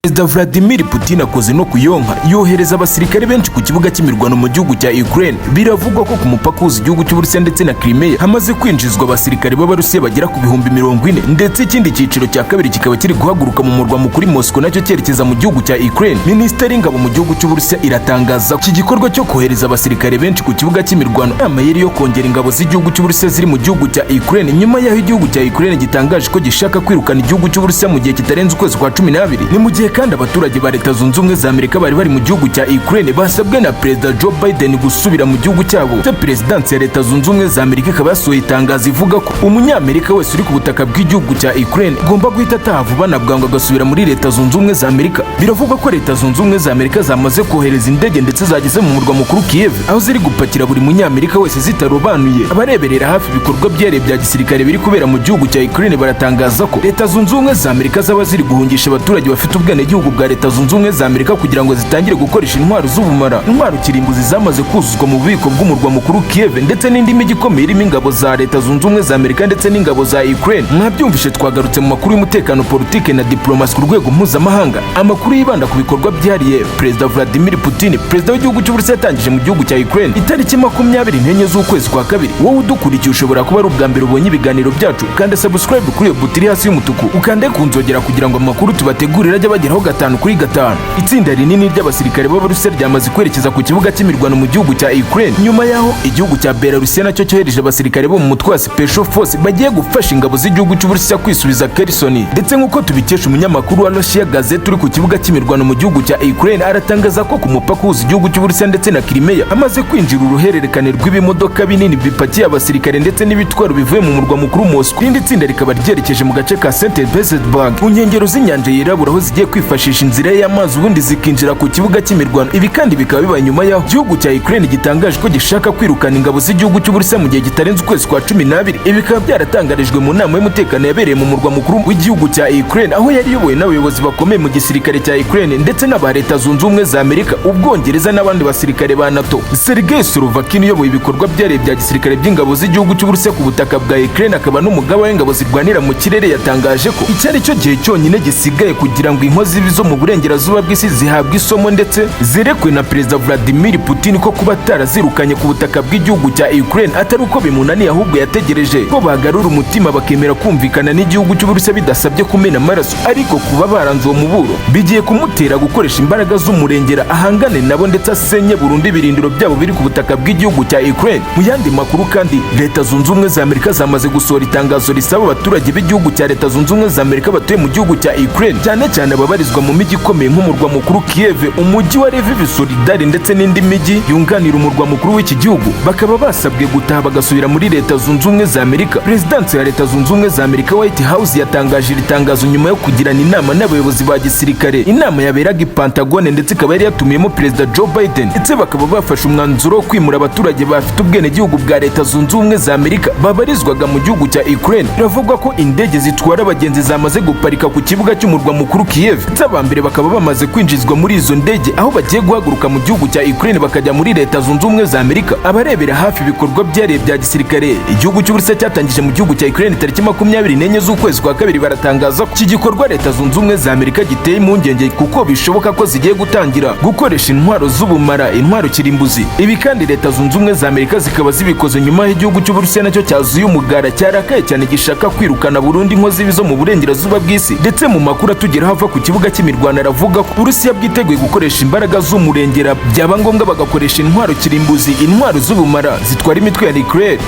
Perezida Vladimir Putin akoze no kuyonka yohereza abasirikare benshi ku kibuga cy'imirwano mu gihugu cya Ukraine. Biravugwa ko ku mupaka uzi igihugu cy'Uburusiya ndetse na Crimea hamaze kwinjizwa abasirikare b'Abarusiya bagera ku 40,000 ndetse ikindi cyiciro cya kabiri kikaba kiri guhaguruka mu murwa mukuru Moscow nacyo cyerekeza mu gihugu cya Ukraine. Minisiteri y'ingabo mu gihugu cy'Uburusiya iratangaza ko iki gikorwa cyo kohereza abasirikare benshi ku kibuga cy'imirwano amayeri yo kongera ingabo z'igihugu cy'Uburusiya ziri mu gihugu cya Ukraine nyuma y'aho igihugu cya Ukraine gitangaje ko gishaka kwirukana igihugu cy'Uburusiya mu gihe kitarenze ukwezi kwa 12. Ni mu gihe kandi abaturage ba Leta Zunze Ubumwe za Amerika bari mu gihugu cya Ukraine basabwe na Perezida Joe Biden gusubira mu gihugu cyabo. Perezidansi ya Leta Zunze Ubumwe za Amerika ikaba yasohoye itangazo ivuga ko umunyamerika wese uri ku butaka bw'igihugu cya Ukraine agomba guhita ataha vuba na bwangu agasubira muri Leta Zunze Ubumwe za Amerika. Biravugwa ko Leta Zunze Ubumwe za Amerika zamaze kohereza indege ndetse zageze mu murwa mukuru Kiev, aho ziri gupakira buri munyamerika wese zitarobanuye. Abareberera hafi ibikorwa byere bya gisirikare biri kubera mu gihugu cya Ukraine baratangaza ko Leta Zunze Ubumwe za Amerika zaba ziri guhungisha abaturage bafite ubwenegihugu bwa Leta Zunze Ubumwe za Amerika kugira ngo zitangire gukoresha intwaro z'ubumara. Intwaro kirimbuzi zamaze kuzuzwa mu bubiko bw'umurwa mukuru Kiev ndetse n'indi mijyi ikomeye irimo ingabo za Leta Zunze Ubumwe za Amerika ndetse n'ingabo za Ukraine. Mwabyumvishe twagarutse mu makuru y'umutekano, politike na diplomasi ku rwego mpuzamahanga. Amakuru yibanda ku bikorwa byihariye Perezida Vladimir Putin, perezida w'igihugu cy'Uburusiya, yatangije mu gihugu cya Ukraine itariki 24 z'ukwezi kwa kabiri. Wowe udukurikiye ushobora kuba ari ubwa mbere ubonye ibiganiro byacu, kandi subscribe kuri iyo butiri hasi y'umutuku ukande kunzogera kugira ngo amakuru tubategurira ajye bageraho 5 kuri 5. Itsinda rinini ry'abasirikare b'Abarusiya ryamaze kwerekeza ku kibuga cy'imirwano mu gihugu cya Ukraine nyuma yaho igihugu cya Belarusiya nacyo cyohereje abasirikare bo mu mutwe wa Special Force bagiye gufasha ingabo z'igihugu cy'Uburusiya kwisubiza Kherson. Ndetse nk'uko tubikesha umunyamakuru wa Russia Gazette uri ku kibuga cy'imirwano mu gihugu cya Ukraine, aratangaza ko ku mupaka uzi igihugu cy'Uburusiya ndetse na Crimea hamaze kwinjira uruhererekane rw'ibimodoka binini bipakiye abasirikare ndetse n'ibitwaro bivuye mu murwa mukuru Moscow. Irindi tsinda rikaba ryerekeje mu gace ka St. Petersburg ku nkengero z'inyanja yirabura, aho zigiye kwifashisha inzira y'amazi ubundi zikinjira ku kibuga cy'imirwano. Ibi kandi bikaba bibaye nyuma yaho igihugu cya Ukraine gitangaje ko gishaka kwirukana ingabo z'igihugu cy'Uburusiya mu gihe kitarenze ukwezi kwa 12. Ibi bikaba byaratangarijwe mu nama y'umutekano yabereye mu murwa mukuru w'igihugu cya Ukraine, aho yari yobowe n'abayobozi bakomeye mu gisirikare cya Ukraine ndetse n'aba Leta Zunze Ubumwe za Amerika, Ubwongereza n'abandi basirikare ba Nato. Sergei Slovakin uyoboye ibikorwa byare bya gisirikare by'ingabo z'igihugu cy'Uburusiya ku butaka bwa Ukraine akaba n'umugaba w'ingabo zirwanira mu kirere yatangaje ko icyari cyo gihe cyonyine gisigaye kugira ngo inkozi zo mu burengerazuba bw'isi zihabwa isomo ndetse zirekwe na Perezida Vladimir Putin ko kuba atarazirukanye ku butaka bw'igihugu cya Ukraine atari uko bimunaniye, ahubwo yategereje ko bagarura umutima bakemera kumvikana n'igihugu cy'Uburusiya bidasabye kumena amaraso. Ariko kuba baranze uwo muburo bigiye kumutera gukoresha imbaraga z'umurengera ahangane nabo ndetse asenye burundu ibirindiro byabo biri ku butaka bw'igihugu cya Ukraine. Mu yandi makuru kandi Leta Zunze Ubumwe za Amerika zamaze gusohora itangazo risaba abaturage b'igihugu cya Leta Zunze Ubumwe za Amerika batuye mu gihugu cya Ukraine cyane cyane ababarizwa mu mijyi ikomeye nk'umurwa mukuru Kiev, umujyi wa Lviv, Solidar ndetse n'indi mijyi yunganira umurwa mukuru w'iki gihugu, bakaba basabwe gutaha bagasubira muri Leta Zunze Ubumwe za Amerika. Prezidansi ya Leta Zunze Ubumwe za Amerika White House yatangaje iri tangazo nyuma yo kugirana inama n'abayobozi ba gisirikare. Inama yaberaga i Pentagon ndetse ikaba yari yatumiyemo Perezida Joe Biden, ndetse bakaba bafashe umwanzuro wo kwimura abaturage bafite ubwenegihugu bwa Leta Zunze Ubumwe za Amerika babarizwaga mu gihugu cya Ukraine. Biravugwa ko indege zitwara abagenzi zamaze guparika ku kibuga cy'umurwa mukuru Kiev, ndetse abambere bakaba bamaze kwinjizwa muri izo ndege aho bagiye guhaguruka mu gihugu cya Ukraine bakajya muri Leta Zunze Ubumwe za Amerika. Abarebera hafi ibikorwa byare bya gisirikare igihugu cy'Uburusiya cyatangije mu gihugu cya Ukraine tariki 24 z'ukwezi kwa kabiri baratangaza ko iki gikorwa Leta Zunze Ubumwe za Amerika giteye impungenge kuko bishoboka ko zigiye gutangira gukoresha intwaro z'ubumara, intwaro kirimbuzi. Ibi kandi Leta Zunze Ubumwe za Amerika zikaba zibikoze nyuma y'igihugu cy'Uburusiya nacyo cyazuye umugara cyarakaye cyane gishaka kwirukana burundu inkozi zo mu burengerazuba bw'isi. Ndetse mu makuru atugera hava ku kibuga cy'imirwano aravuga ko Uburusiya bwiteguye gukoresha imbaraga z'umurengera, byaba ngombwa bagakoresha intwaro kirimbuzi, intwaro z'ubumara zitwara imitwe ya nucleaire.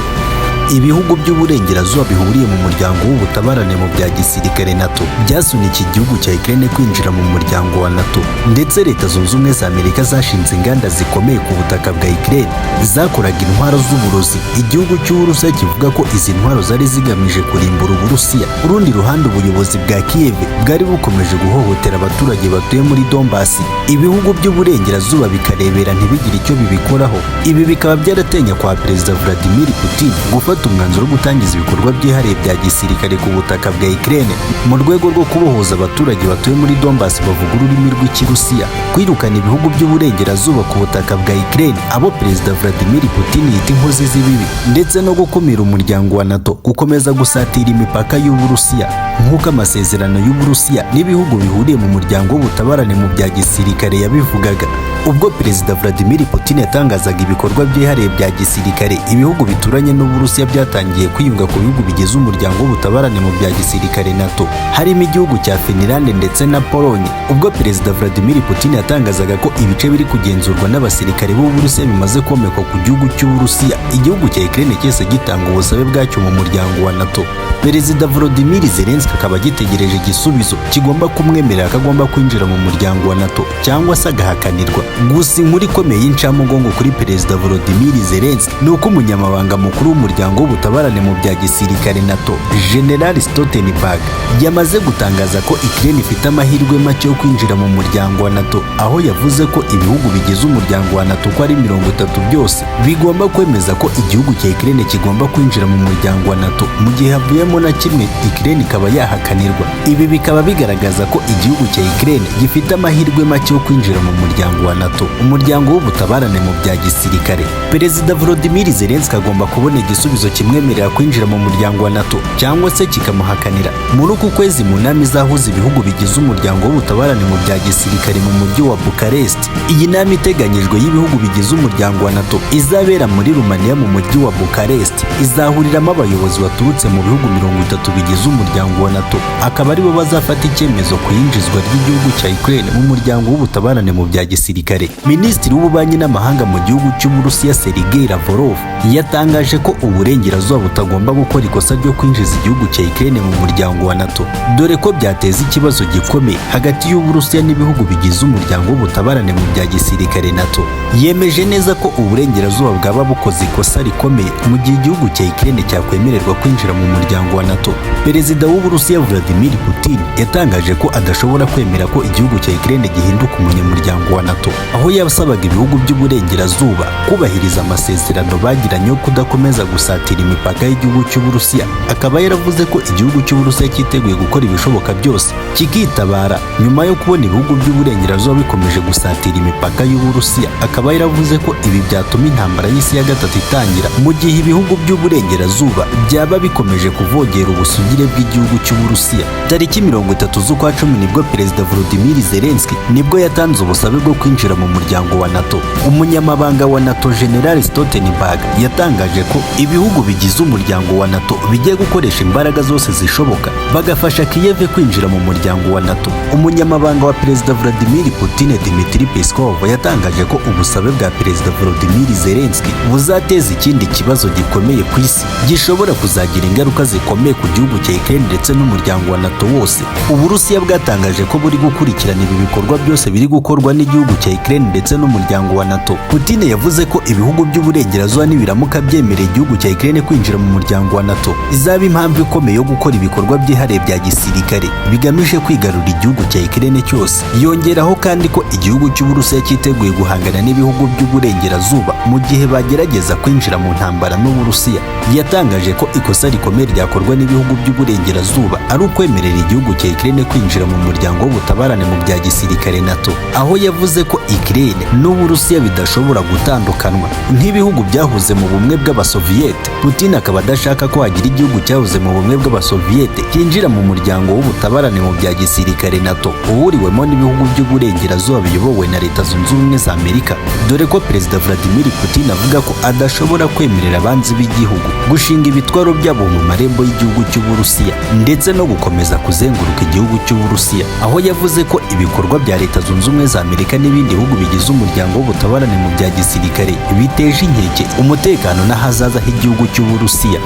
Ibihugu by'uburengerazuba bihuriye mu muryango w'ubutabarane mu bya gisirikare Nato byasunikiye igihugu cya Ukraine kwinjira mu muryango wa Nato, ndetse Leta Zunze Ubumwe za Amerika zashinze inganda zikomeye ku butaka bwa Ukraine zakoraga intwaro z'uburozi. Igihugu cy'Uburusiya kivuga ko izi ntwaro zari zigamije kurimbura Uburusiya. Urundi ruhande ubuyobozi bwa Kiev bwari bukomeje guhohotera abaturage batuye muri Donbass. Ibihugu by'uburengerazuba bikarebera ntibigire icyo bibikoraho. Ibi bikaba byaratenya kwa Perezida Vladimir Putin gufata gufata umwanzuro wo gutangiza ibikorwa byihariye bya gisirikare ku butaka bwa Ukraine mu rwego rwo kubohoza abaturage batuye muri Donbass bavuga ururimi rw'Ikirusiya, kwirukana ibihugu by'uburengerazuba ku butaka bwa Ukraine abo Perezida Vladimir Putin yita inkozi z'ibibi, ndetse no gukumira umuryango wa NATO gukomeza gusatira imipaka y'Uburusiya nk'uko amasezerano y'Uburusiya n'ibihugu bihuriye mu muryango w'ubutabarane mu bya gisirikare yabivugaga. Ubwo Perezida Vladimir Putin yatangazaga ibikorwa byihariye bya gisirikare, ibihugu bituranye n'Uburusiya byatangiye kwiyunga ku bihugu bigize umuryango w'ubutabarane mu bya gisirikare NATO, harimo igihugu cya Finland ndetse na Pologne. Ubwo Perezida Vladimir Putin yatangazaga ko ibice biri kugenzurwa n'abasirikare b'Uburusiya bimaze komekwa ku gihugu cy'Uburusiya, igihugu cya Ukraine cyese gitanga ubusabe bwacyo mu muryango wa NATO. Perezida Volodymyr Zelennsky akaba agitegereje igisubizo kigomba kumwemerera ko agomba kwinjira mu muryango wa NATO cyangwa se agahakanirwa. Gusa inkuru ikomeye y'incamugongo kuri Perezida Volodymyr Zelennsky ni uko umunyamabanga mukuru w'umuryango w'ubutabarane mu bya gisirikare NATO General Stoltenberg yamaze gutangaza ko Ukraine ifite amahirwe make yo kwinjira mu muryango wa NATO, aho yavuze ko ibihugu bigize umuryango wa NATO ko ari 30 byose bigomba kwemeza ko igihugu cya Ukraine kigomba kwinjira mu muryango wa NATO, mu gihe havuyemo na kimwe Ukraine ikaba yahakanirwa. Ibi bikaba bigaragaza ko igihugu cya Ukraine gifite amahirwe make yo kwinjira mu muryango wa NATO, umuryango w'ubutabarane mu bya gisirikare. Perezida Volodymyr Zelennsky agomba kubona igisubizo kimwemerera kwinjira mu muryango wa NATO cyangwa se kikamuhakanira. Muri uku kwezi mu nama izahuza ibihugu bigize umuryango w'ubutabarane mu bya gisirikare mu mujyi wa Bucharest. Iyi nama iteganyijwe y'ibihugu bigize umuryango wa NATO izabera muri Romania mu mujyi wa Bucharest, izahuriramo abayobozi baturutse mu bihugu 30 bigize umuryango wa NATO, akaba aribo bazafata icyemezo ku yinjizwa ry'igihugu cya Ukraine mu muryango w'ubutabarane mu bya gisirikare. Minisitiri w'ububanyi n'amahanga mu gihugu cy'Uburusiya Sergei Lavrov yatangaje ko uburengerazuba butagomba gukora ikosa ryo kwinjiza igihugu cya Ukraine mu muryango wa NATO, dore ko byateza ikibazo gikomeye hagati y'Uburusiya n'ibihugu bigize umuryango w'ubutabarane mu bya gisirikare NATO. Yemeje neza ko uburengerazuba bwaba bukoze ikosa rikomeye mu gihe igihugu cya Ukraine cyakwemererwa kwinjira mu muryango wa NATO. Perezida w'Uburusiya Vladimir Putin yatangaje ko adashobora kwemera ko igihugu cya Ukraine gihinduka umunyamuryango wa NATO, aho yasabaga ibihugu by'uburengerazuba kubahiriza amasezerano bagiranye yo kudakomeza gusatira imipaka y'igihugu cy'Uburusiya. Akaba yaravuze ko igihugu cy'Uburusiya cyiteguye gukora ibishoboka byose kikitabara nyuma yo kubona ibihugu by'uburengerazuba bikomeje gusatira imipaka y'Uburusiya. Akaba yaravuze ko ibi byatuma intambara y'isi ya gatatu itangira mu gihe ibihugu by'uburengerazuba byaba bikomeje kuvogera ubusugire bw'igihugu cy'Uburusiya. Tariki 30 z'ukwa 10 nibwo Perezida Volodymyr Zelennsky nibwo yatanze ubusabe bwo kwinjira mu muryango wa NATO. Umunyamabanga wa NATO General Stoltenberg yatangaje ko ibihugu bigize umuryango wa NATO bigiye gukoresha imbaraga zose zishoboka bagafasha Kiev kwinjira mu muryango wa NATO. Umunyamabanga wa Perezida Vladimir Putin Dmitry Peskov yatangaje ko ubusabe bwa Perezida Volodymyr Zelennsky buzateza ikindi kibazo gikomeye ku isi gishobora kuzagira ingaruka zikomeye ku gihugu cya Ukraine ndetse n'umuryango wa NATO wose. Uburusiya bwatangaje ko buri gukurikirana ibi bikorwa byose biri gukorwa n'igihugu cya Ukraine ndetse n'umuryango wa NATO. Putin yavuze ko ibihugu by'uburengerazuba nibiramuka byemereye igihugu cya Ukraine kwinjira mu muryango wa NATO izaba impamvu ikomeye yo gukora ibikorwa byihariye bya gisirikare bigamije kwigarura igihugu cya Ukraine cyose. Yongeraho kandi ko igihugu cy'Uburusiya cyiteguye guhangana n'ibihugu by'uburengerazuba mu gihe bagerageza kwinjira mu ntambara n'Uburusiya. Yatangaje ko ikosa rikomeye ryakorwa n'ibihugu by'uburengerazuba ari ukwemerera igihugu cya Ukraine kwinjira mu muryango w'ubutabarane mu bya gisirikare NATO, aho yavuze ko Ukraine n'Uburusiya bidashobora gutandukanwa nk'ibihugu byahoze mu bumwe bw'Abasoviyete. Putin akaba adashaka ko hagira igihugu cyahoze mu bumwe bw'Abasoviyete cyinjira mu muryango w'ubutabarane mu bya gisirikare NATO uhuriwemo n'ibihugu by'uburengerazuba biyobowe na Leta Zunze Ubumwe za Amerika, dore ko Perezida Vladimir Putin avuga ko adashobora kwemerera abanzi b'igihugu gushinga ibitwaro byabo mu marembo y'igihugu cy'Uburusiya ndetse no gukomeza kuzenguruka igihugu cy'Uburusiya, aho yavuze ko ibikorwa bya Leta Zunze Ubumwe za Amerika n'ibindi bihugu bigize umuryango w'ubutabarane mu bya gisirikare biteje inkeke umutekano n'ahazaza h'igihugu cy'Uburusiya.